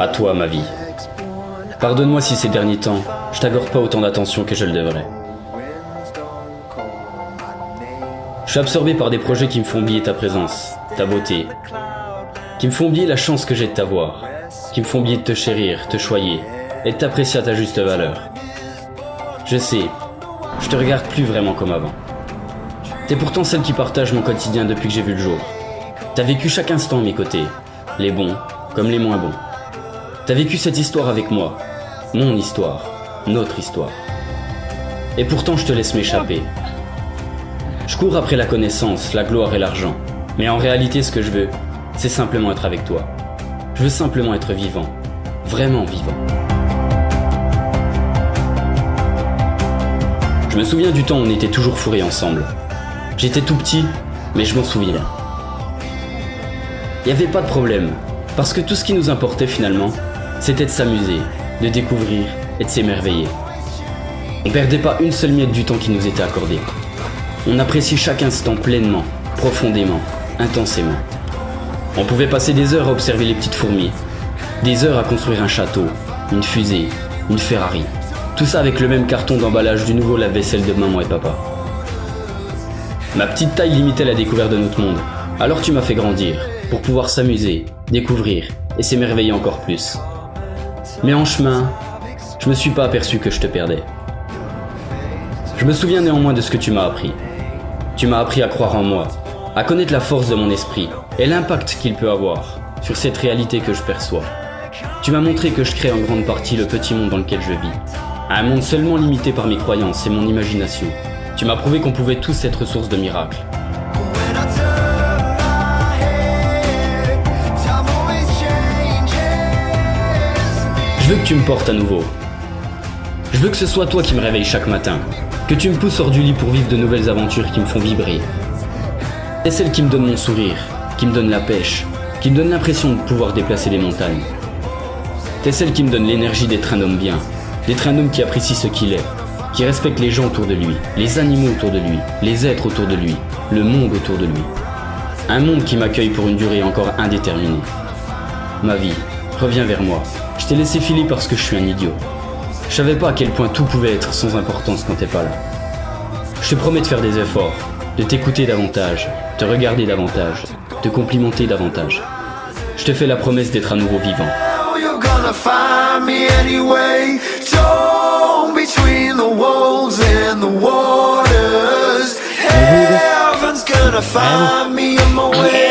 À toi, ma vie. Pardonne-moi si ces derniers temps, je t'accorde pas autant d'attention que je le devrais. Je suis absorbé par des projets qui me font oublier ta présence, ta beauté, qui me font oublier la chance que j'ai de t'avoir, qui me font oublier de te chérir, te choyer et de t'apprécier à ta juste valeur. Je sais, je te regarde plus vraiment comme avant. T'es pourtant celle qui partage mon quotidien depuis que j'ai vu le jour. T'as vécu chaque instant à mes côtés, les bons comme les moins bons. T'as vécu cette histoire avec moi, mon histoire, notre histoire. Et pourtant je te laisse m'échapper. Je cours après la connaissance, la gloire et l'argent. Mais en réalité ce que je veux, c'est simplement être avec toi. Je veux simplement être vivant, vraiment vivant. Je me souviens du temps où on était toujours fourrés ensemble. J'étais tout petit, mais je m'en souviens. Il n'y avait pas de problème, parce que tout ce qui nous importait finalement, c'était de s'amuser, de découvrir et de s'émerveiller. On perdait pas une seule miette du temps qui nous était accordé. On appréciait chaque instant pleinement, profondément, intensément. On pouvait passer des heures à observer les petites fourmis, des heures à construire un château, une fusée, une Ferrari. Tout ça avec le même carton d'emballage du nouveau lave-vaisselle de maman et papa. Ma petite taille limitait la découverte de notre monde, alors tu m'as fait grandir, pour pouvoir s'amuser, découvrir et s'émerveiller encore plus. Mais en chemin, je me suis pas aperçu que je te perdais. Je me souviens néanmoins de ce que tu m'as appris. Tu m'as appris à croire en moi, à connaître la force de mon esprit et l'impact qu'il peut avoir sur cette réalité que je perçois. Tu m'as montré que je crée en grande partie le petit monde dans lequel je vis. Un monde seulement limité par mes croyances et mon imagination. Tu m'as prouvé qu'on pouvait tous être source de miracles. Je veux que tu me portes à nouveau. Je veux que ce soit toi qui me réveille chaque matin. Que tu me pousses hors du lit pour vivre de nouvelles aventures qui me font vibrer. T'es celle qui me donne mon sourire, qui me donne la pêche, qui me donne l'impression de pouvoir déplacer les montagnes. T'es celle qui me donne l'énergie d'être un homme bien, d'être un homme qui apprécie ce qu'il est, qui respecte les gens autour de lui, les animaux autour de lui, les êtres autour de lui, le monde autour de lui. Un monde qui m'accueille pour une durée encore indéterminée. Ma vie, reviens vers moi. Je t'ai laissé filer parce que je suis un idiot. Je savais pas à quel point tout pouvait être sans importance quand t'es pas là. Je te promets de faire des efforts, de t'écouter davantage, te regarder davantage, te complimenter davantage. Je te fais la promesse d'être à nouveau vivant. Heaven's gonna find me on my way.